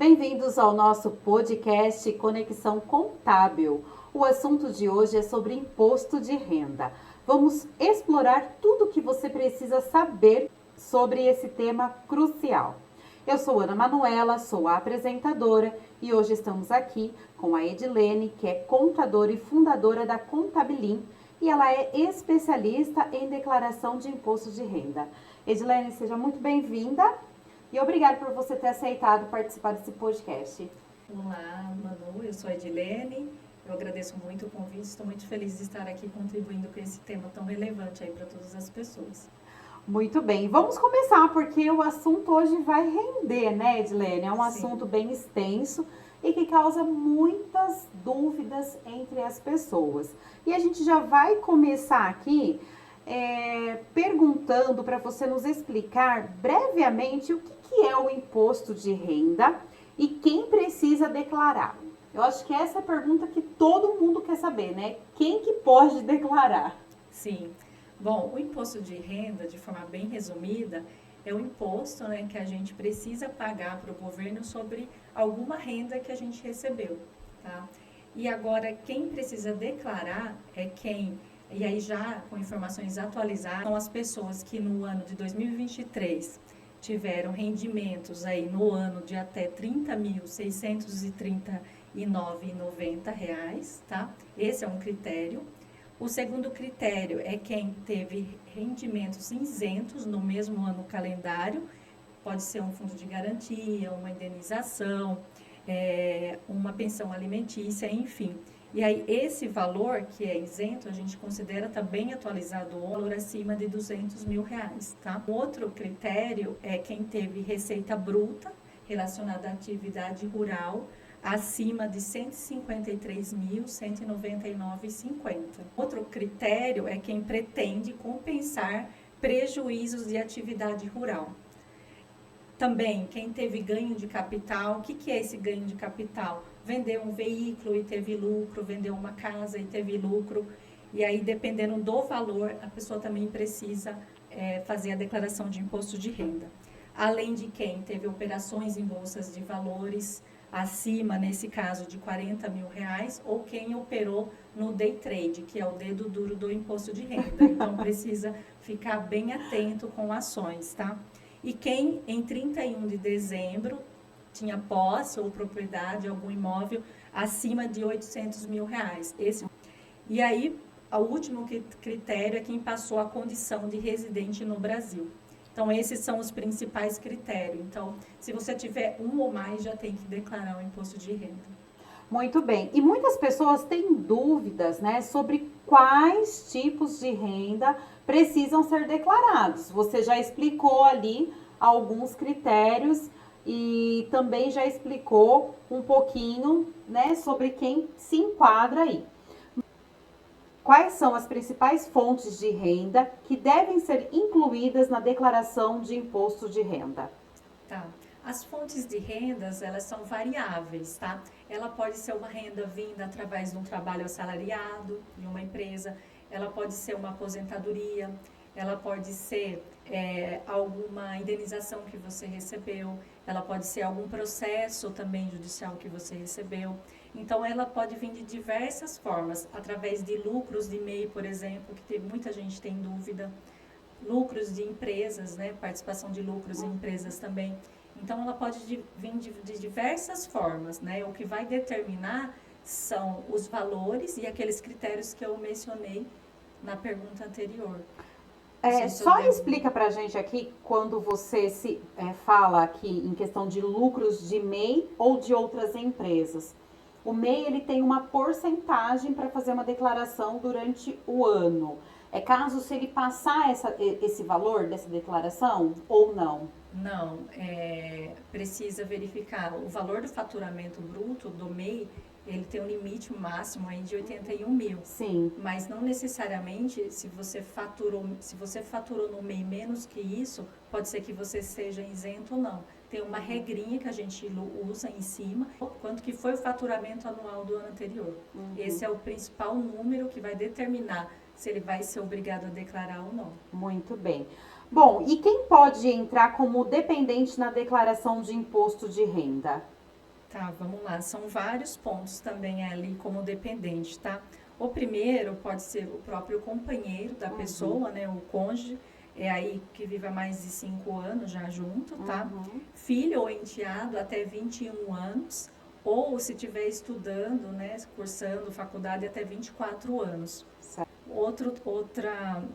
Bem-vindos ao nosso podcast Conexão Contábil. O assunto de hoje é sobre imposto de renda. Vamos explorar tudo o que você precisa saber sobre esse tema crucial. Eu sou Ana Manuela, sou a apresentadora e hoje estamos aqui com a Edilene, que é contadora e fundadora da Contabilim, e ela é especialista em declaração de imposto de renda. Edilene, seja muito bem-vinda. E obrigada por você ter aceitado participar desse podcast. Olá, Manu, eu sou a Edilene, eu agradeço muito o convite, estou muito feliz de estar aqui contribuindo com esse tema tão relevante aí para todas as pessoas. Muito bem, vamos começar porque o assunto hoje vai render, né, Edilene? É um assunto bem extenso e que causa muitas dúvidas entre as pessoas. E a gente já vai começar aqui perguntando para você nos explicar brevemente o que é o imposto de renda e quem precisa declarar. Eu acho que essa é a pergunta que todo mundo quer saber, né? Quem que pode declarar? Sim. Bom, o imposto de renda, de forma bem resumida, é o imposto, né, que a gente precisa pagar para o governo sobre alguma renda que a gente recebeu, tá? E agora, quem precisa declarar é quem... E aí já com informações atualizadas, são as pessoas que no ano de 2023 tiveram rendimentos aí no ano de até R$ 30.639,90, tá? Esse é um critério. O segundo critério é quem teve rendimentos isentos no mesmo ano calendário, pode ser um fundo de garantia, uma indenização, uma pensão alimentícia, enfim. E aí, esse valor que é isento, a gente considera também atualizado o valor acima de R$200 mil, tá? Outro critério é quem teve receita bruta relacionada à atividade rural acima de R$ 153.199,50. Outro critério é quem pretende compensar prejuízos de atividade rural. Também, quem teve ganho de capital, o que é esse ganho de capital? Vender um veículo e teve lucro, vender uma casa e teve lucro. E aí, dependendo do valor, a pessoa também precisa fazer a declaração de imposto de renda. Além de quem teve operações em bolsas de valores acima, nesse caso, de R$40 mil, ou quem operou no day trade, que é o dedo duro do imposto de renda. Então, precisa ficar bem atento com ações, tá? E quem, em 31 de dezembro, tinha posse ou propriedade de algum imóvel acima de R$800 mil. E aí, o último critério é quem passou a condição de residente no Brasil. Então, esses são os principais critérios. Então, se você tiver um ou mais, já tem que declarar o imposto de renda. Muito bem. E muitas pessoas têm dúvidas, né, sobre quais tipos de renda precisam ser declarados. Você já explicou ali alguns critérios e também já explicou um pouquinho, né, sobre quem se enquadra aí. Quais são as principais fontes de renda que devem ser incluídas na declaração de imposto de renda? Tá. As fontes de rendas, elas são variáveis, tá? Ela pode ser uma renda vinda através de um trabalho assalariado em uma empresa, ela pode ser uma aposentadoria, ela pode ser alguma indenização que você recebeu, ela pode ser algum processo também judicial que você recebeu. Então, ela pode vir de diversas formas, através de lucros de MEI, por exemplo, que muita gente tem dúvida, lucros de empresas, né? Participação de lucros em empresas também. Então, ela pode vir de diversas formas, né? O que vai determinar são os valores e aqueles critérios que eu mencionei na pergunta anterior. Só explica pra gente aqui, quando você fala aqui em questão de lucros de MEI ou de outras empresas. O MEI, ele tem uma porcentagem para fazer uma declaração durante o ano. Caso se ele passar esse valor dessa declaração ou não? Não, precisa verificar o valor do faturamento bruto do MEI, ele tem um limite máximo aí de 81 mil. Sim. Mas não necessariamente, se você faturou no MEI menos que isso, pode ser que você seja isento ou não. Tem uma regrinha que a gente usa em cima, quanto que foi o faturamento anual do ano anterior. Esse é o principal número que vai determinar se ele vai ser obrigado a declarar ou não. Muito bem. Bom, e quem pode entrar como dependente na declaração de imposto de renda? Tá, vamos lá. São vários pontos também ali como dependente, tá? O primeiro pode ser o próprio companheiro da pessoa, né? O cônjuge, é aí que vive há mais de 5 anos já junto, tá? Filho ou enteado até 21 anos, ou se estiver estudando, né? Cursando faculdade até 24 anos. Certo.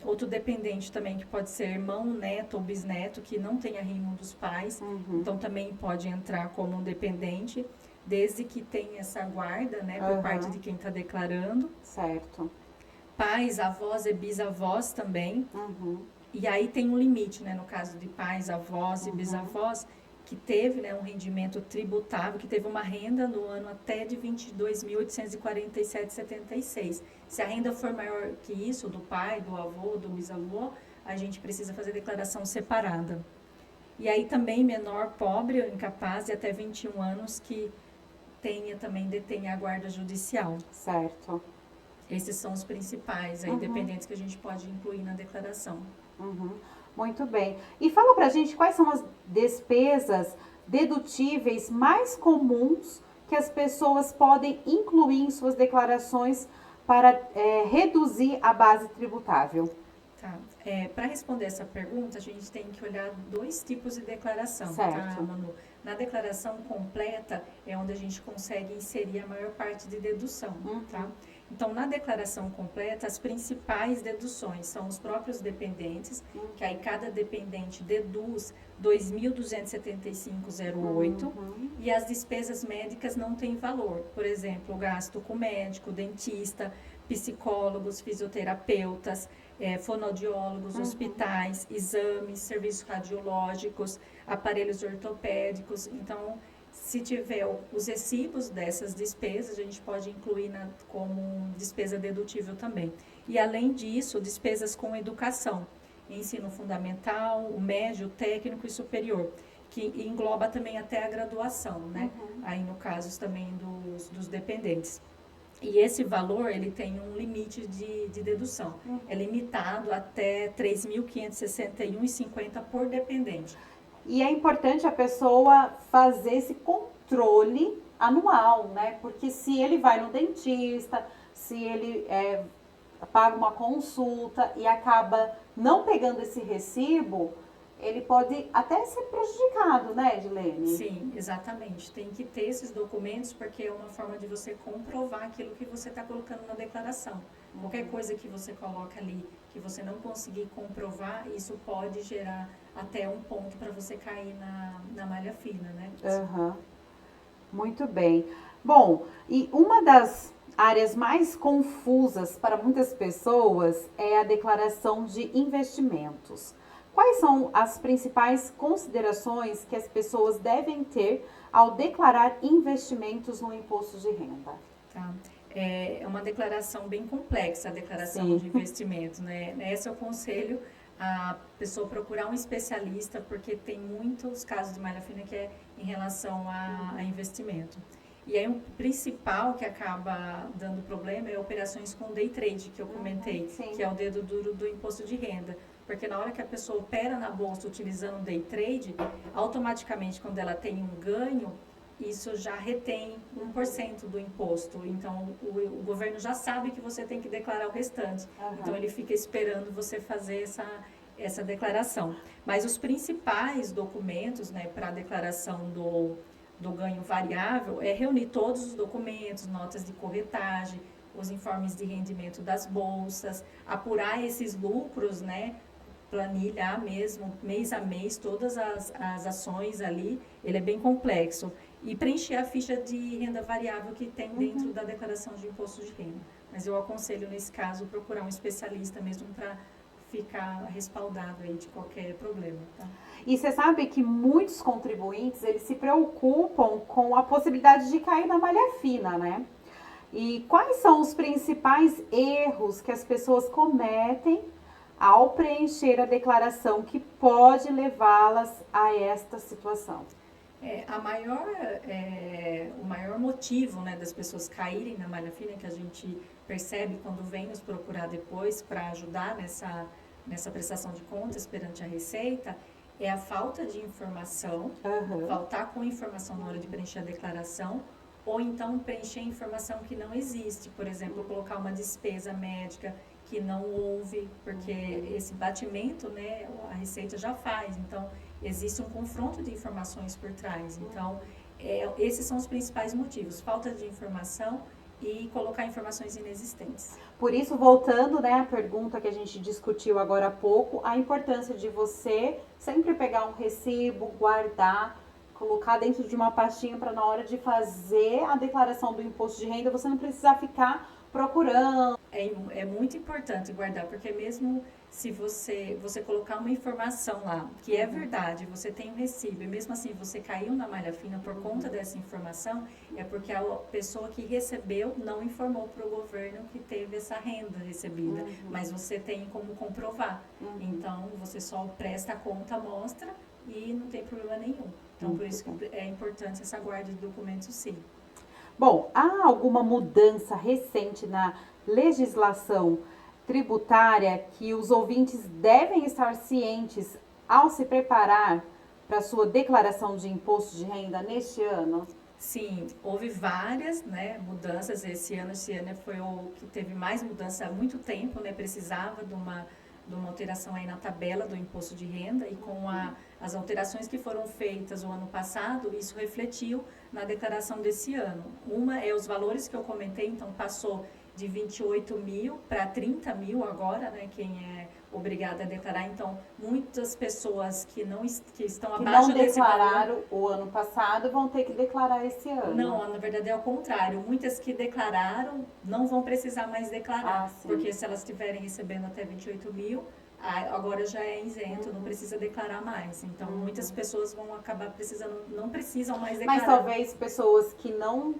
Outro dependente também, que pode ser irmão, neto ou bisneto, que não tem arrimo dos pais, então também pode entrar como um dependente, desde que tenha essa guarda, né, por parte de quem está declarando. Certo. Pais, avós e bisavós também. E aí tem um limite, né, no caso de pais, avós e bisavós, que teve, né, um rendimento tributável, que teve uma renda no ano até de R$ 22.847,76. Se a renda for maior que isso, do pai, do avô, do bisavô, a gente precisa fazer declaração separada. E aí também menor, pobre ou incapaz de até 21 anos que detenha a guarda judicial. Certo. Esses são os principais aí, dependentes que a gente pode incluir na declaração. Muito bem. E fala pra gente quais são as despesas dedutíveis mais comuns que as pessoas podem incluir em suas declarações para reduzir a base tributável. Tá. Para responder essa pergunta, a gente tem que olhar 2 tipos de declaração, Certo. tá, Manu? Na declaração completa é onde a gente consegue inserir a maior parte de dedução, tá? Então, na declaração completa, as principais deduções são os próprios dependentes, que aí cada dependente deduz R$ 2.275,08, e as despesas médicas não têm valor. Por exemplo, o gasto com médico, dentista, psicólogos, fisioterapeutas, fonoaudiólogos, hospitais, exames, serviços radiológicos, aparelhos ortopédicos. Então, se tiver os recibos dessas despesas, a gente pode incluir como despesa dedutível também. E, além disso, despesas com educação, ensino fundamental, o médio, técnico e superior, que engloba também até a graduação, né? Aí, no caso também dos dependentes. E esse valor, ele tem um limite de dedução. É limitado até R$ 3.561,50 por dependente. E é importante a pessoa fazer esse controle anual, né? Porque se ele vai no dentista, se ele paga uma consulta e acaba não pegando esse recibo, ele pode até ser prejudicado, né, Edilene? Sim, exatamente. Tem que ter esses documentos, porque é uma forma de você comprovar aquilo que você está colocando na declaração. Qualquer coisa que você coloca ali, que você não conseguir comprovar, isso pode gerar até um ponto para você cair na malha fina, né? Muito bem. Bom, e uma das áreas mais confusas para muitas pessoas é a declaração de investimentos. Quais são as principais considerações que as pessoas devem ter ao declarar investimentos no imposto de renda? Tá. É uma declaração bem complexa, a declaração de investimentos, né? Esse é o conselho a pessoa procurar um especialista, porque tem muitos casos de malha fina que é em relação a investimento. E aí o principal que acaba dando problema é operações com day trade, que eu comentei, que é o dedo duro do imposto de renda. Porque na hora que a pessoa opera na bolsa utilizando day trade, automaticamente quando ela tem um ganho, isso já retém 1% do imposto. Então, o governo já sabe que você tem que declarar o restante. Então, ele fica esperando você fazer essa declaração. Mas os principais documentos, né, para a declaração do ganho variável é reunir todos os documentos, notas de corretagem, os informes de rendimento das bolsas, apurar esses lucros, né, planilhar mesmo, mês a mês, todas as ações ali, ele é bem complexo. E preencher a ficha de renda variável que tem dentro da declaração de imposto de renda. Mas eu aconselho, nesse caso, procurar um especialista mesmo para ficar respaldado aí de qualquer problema, tá? E você sabe que muitos contribuintes, eles se preocupam com a possibilidade de cair na malha fina, né? E quais são os principais erros que as pessoas cometem ao preencher a declaração que pode levá-las a esta situação? O maior motivo, né, das pessoas caírem na malha fina, que a gente percebe quando vem nos procurar depois para ajudar nessa prestação de contas perante a Receita, é a falta de informação, faltar com informação na hora de preencher a declaração, ou então preencher informação que não existe. Por exemplo, colocar uma despesa médica que não houve, porque esse batimento, né, a Receita já faz. Então, existe um confronto de informações por trás. Então, esses são os principais motivos: falta de informação e colocar informações inexistentes. Por isso, voltando, né, à pergunta que a gente discutiu agora há pouco, a importância de você sempre pegar um recibo, guardar, colocar dentro de uma pastinha para na hora de fazer a declaração do imposto de renda, você não precisar ficar procurando. É muito importante guardar, porque mesmo se você colocar uma informação lá, que é verdade, você tem um recibo, e mesmo assim você caiu na malha fina por conta dessa informação, é porque a pessoa que recebeu não informou para o governo que teve essa renda recebida, mas você tem como comprovar. Então, você só presta a conta, mostra e não tem problema nenhum. Então, por isso que é importante essa guarda de documentos, sim. Bom, há alguma mudança recente na legislação tributária que os ouvintes devem estar cientes ao se preparar para a sua declaração de imposto de renda neste ano? Sim, houve várias, né, mudanças esse ano foi o que teve mais mudança há muito tempo, né, precisava de uma alteração aí na tabela do imposto de renda, e com as alterações que foram feitas o ano passado, isso refletiu na declaração desse ano. Uma é os valores que eu comentei, então passou de 28 mil para 30 mil agora, né, quem é obrigado a declarar. Então, muitas pessoas que estão abaixo desse valor... não declararam o ano passado vão ter que declarar esse ano. Não, na verdade é o contrário. Muitas que declararam não vão precisar mais declarar, porque se elas estiverem recebendo até 28 mil, agora já é isento, não precisa declarar mais. Então, muitas pessoas vão acabar precisando, não precisam mais declarar. Mas talvez pessoas que não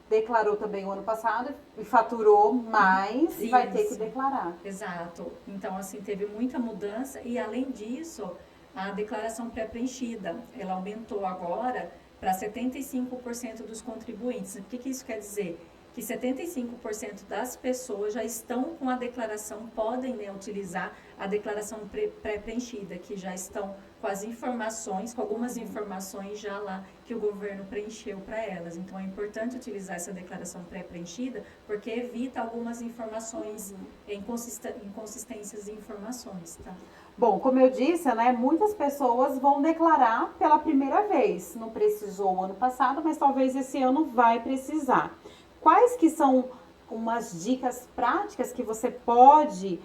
declarou também o ano passado e faturou mais, e vai ter que declarar. Exato. Então, assim, teve muita mudança, e além disso, a declaração pré-preenchida, ela aumentou agora para 75% dos contribuintes. O que isso quer dizer? Que 75% das pessoas já estão com a declaração, podem, né, utilizar a declaração pré-preenchida, que já estão com as informações, com algumas informações já lá que o governo preencheu para elas. Então, é importante utilizar essa declaração pré-preenchida, porque evita algumas informações, inconsistências e informações, tá? Bom, como eu disse, né, muitas pessoas vão declarar pela primeira vez. Não precisou o ano passado, mas talvez esse ano vai precisar. Quais que são umas dicas práticas que você pode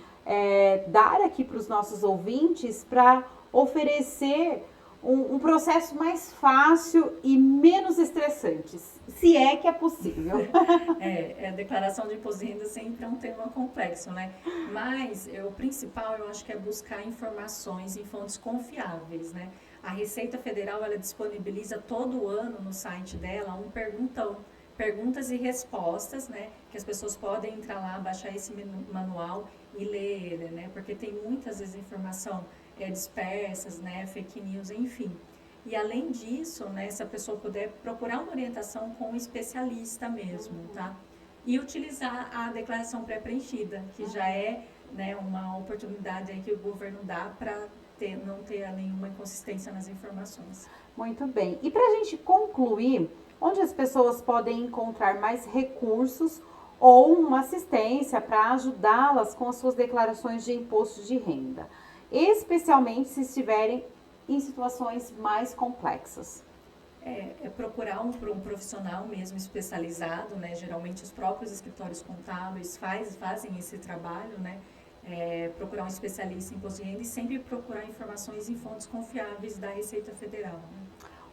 dar aqui para os nossos ouvintes para oferecer um processo mais fácil e menos estressante, se é que é possível? A declaração de imposto de renda sempre é um tema complexo, né? Mas o principal, eu acho que é buscar informações em fontes confiáveis, né? A Receita Federal, ela disponibiliza todo ano no site dela um perguntão, perguntas e respostas, né? Que as pessoas podem entrar lá, baixar esse manual e ler ele, né? Porque tem muitas vezes informação dispersas, né? Fake news, enfim. E além disso, né, se a pessoa puder procurar uma orientação com um especialista mesmo, tá? E utilizar a declaração pré-preenchida, que já é, né, uma oportunidade aí que o governo dá para não ter nenhuma inconsistência nas informações. Muito bem. E para a gente concluir, onde as pessoas podem encontrar mais recursos ou uma assistência para ajudá-las com as suas declarações de imposto de renda, especialmente se estiverem em situações mais complexas? Procurar um profissional mesmo especializado, né? Geralmente os próprios escritórios contábeis fazem esse trabalho, né? Procurar um especialista em imposto de renda e sempre procurar informações em fontes confiáveis da Receita Federal, né?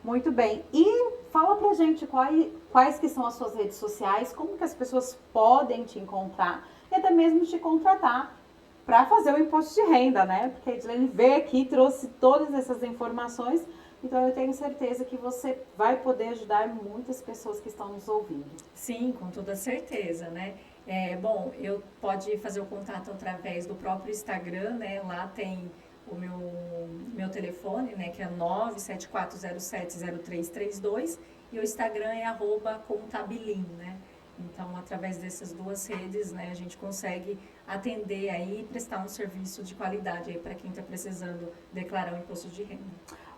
Muito bem. E fala pra gente quais que são as suas redes sociais, como que as pessoas podem te encontrar e até mesmo te contratar para fazer o imposto de renda, né? Porque a Edilene veio aqui, trouxe todas essas informações, então eu tenho certeza que você vai poder ajudar muitas pessoas que estão nos ouvindo. Sim, com toda certeza, né? Bom, pode fazer o contato através do próprio Instagram, né? Lá tem o meu telefone, né? Que é 974070332, e o Instagram é @contabilin, né? Então, através dessas duas redes, né, a gente consegue atender aí e prestar um serviço de qualidade aí para quem está precisando declarar o imposto de renda.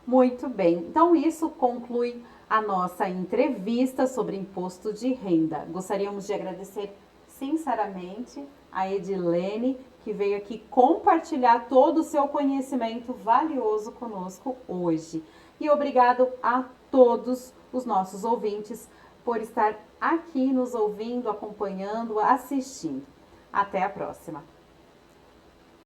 Muito bem, então isso conclui a nossa entrevista sobre imposto de renda. Gostaríamos de agradecer sinceramente a Edilene, que veio aqui compartilhar todo o seu conhecimento valioso conosco hoje. E obrigado a todos os nossos ouvintes por estar aqui nos ouvindo, acompanhando, assistindo. Até a próxima!